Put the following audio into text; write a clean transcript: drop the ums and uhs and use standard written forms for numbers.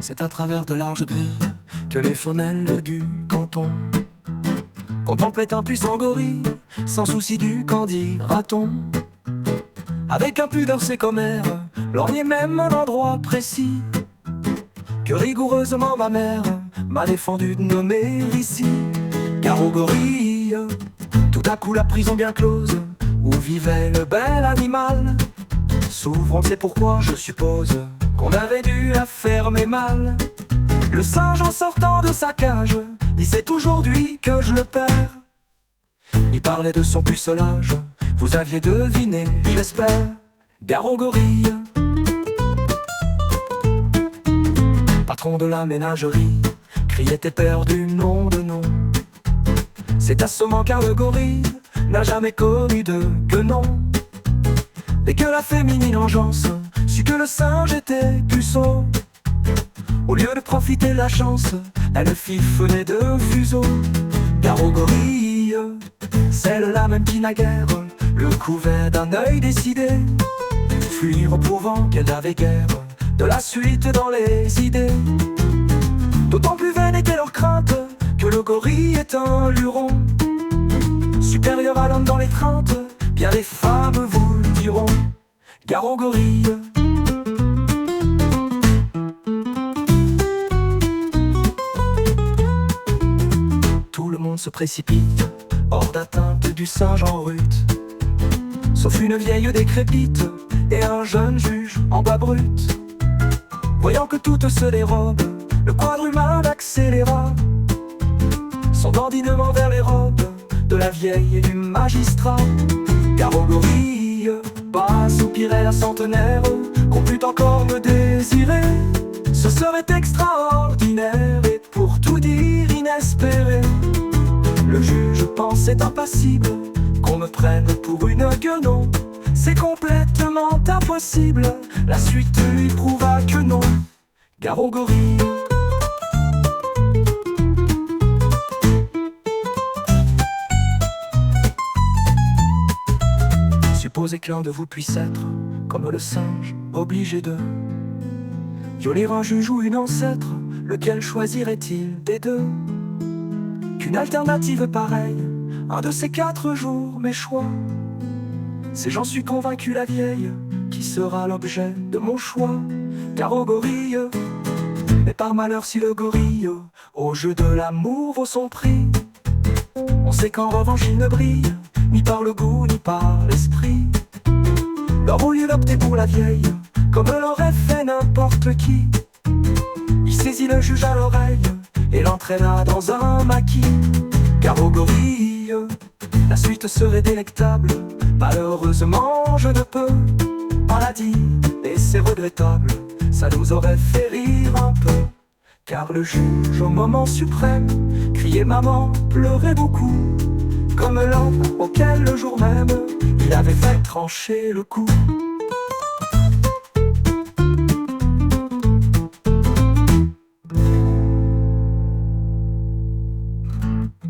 C'est à travers de larges grilles que les femelles du canton contemplaient un puissant gorille, sans souci du qu'en dira-t-on. Avec impudeur ses commères, lorgnait même un endroit précis que rigoureusement ma mère m'a défendu de nommer ici. Car au gorille, tout à coup la prison bien close, où vivait le bel animal, s'ouvre, on sait pourquoi, je suppose, qu'on avait dû la fermer mal. Le singe en sortant de sa cage, dit c'est aujourd'hui que je le perds. Il parlait de son pucelage, vous aviez deviné, j'espère. Gare au gorille. Patron de la ménagerie, criait éperdu nom de nom. C'est assommant car le gorille n'a jamais connu de guenon. Dès que la féminine engeance sut que le singe était puceau, au lieu de profiter de la chance, elle fifonait de fuseau. Car au gorille, celle-là même qui naguère le couvait d'un œil décidé, fuir prouvant qu'elle n'avait guère de la suite dans les idées. D'autant plus vaine était leur crainte que le gorille est un luron, supérieur à l'homme dans les craintes, bien les femmes vous le diront. Gare au gorille. Tout le monde se précipite, hors d'atteinte du singe en rute, sauf une vieille décrépite et un jeune juge en bas brut. Voyant que tout se dérobe, le quadruman accéléra son dandinement vers les robes de la vieille et du magistrat. Car au gorille, bas soupirait la centenaire, qu'on pût encore me désirer. Ce serait extraordinaire et pour tout dire inespéré. Le juge pensait impassible qu'on me prenne pour une guenon. C'est complètement impossible, la suite lui prouva que non. Gare au gorille. Supposez qu'un de vous puisse être, comme le singe, obligé de violer un juge ou une ancêtre, lequel choisirait-il des deux? Qu'une alternative pareille, un de ces 4 jours mes choix. C'est, j'en suis convaincu, la vieille qui sera l'objet de mon choix. Car au gorille, mais par malheur si le gorille au jeu de l'amour vaut son prix, on sait qu'en revanche il ne brille ni par le goût ni par l'esprit. Alors au lieu d'opter pour la vieille, comme l'aurait fait n'importe qui, il saisit le juge à l'oreille et l'entraîna dans un maquis. Car au gorille, la suite serait délectable, malheureusement je ne peux pas la dire, et c'est regrettable, ça nous aurait fait rire un peu. Car le juge au moment suprême criait maman, pleurait beaucoup, comme l'homme auquel le jour même il avait fait trancher le coup.